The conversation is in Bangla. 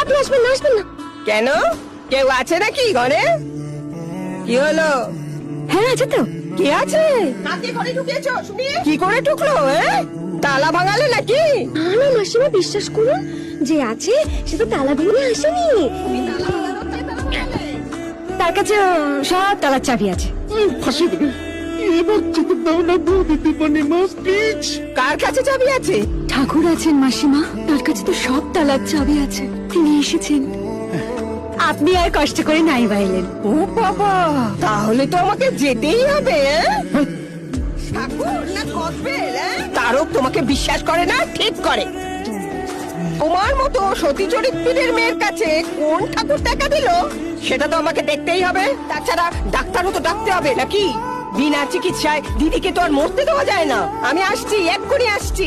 আপনি আসবেন না, আসবেন না। কেন, কেউ আছে নাকি ঘরে? কি হলো? হ্যাঁ আছে তো। কি আছে? কাকে ঘরে ঢুকিয়েছো শুনি? কি করে ঢুকলো? তালা ভাঙালে নাকি? না না মাসিমা, বিশ্বাস করুন, যে আছে সে তো তালা ভেঙে আসেনি। তার কাছে সব তালার চাবি আছে। ফাঁসি দেবে। এবার যেতে দাও না বৌদি মা, প্লিজ। কার কাছে চাবি আছে? ঠাকুর আছেন মাসিমা, তার কাছে তো সব তালার চাবি আছে। তিনি এসেছেন, আপনি আর কষ্ট করে নাই বাইলেন। ও বাবা, তাহলে তো আমাকে যেতেই হবে। ঠাকুর না কসবেল? তারও তোমাকে বিশ্বাস করে না, ঠিক করে। তোমার মতো সতী চরিত্রের মেয়ের কাছে কোন ঠাকুর দেখা দিল সেটা তো আমাকে দেখতেই হবে। তাছাড়া ডাক্তারও তো ডাকতে হবে নাকি? বিনা চিকিৎসায় দিদিকে তো আর মরতে দেওয়া যায় না। আমি আসছি, এক্ষুনি আসছি।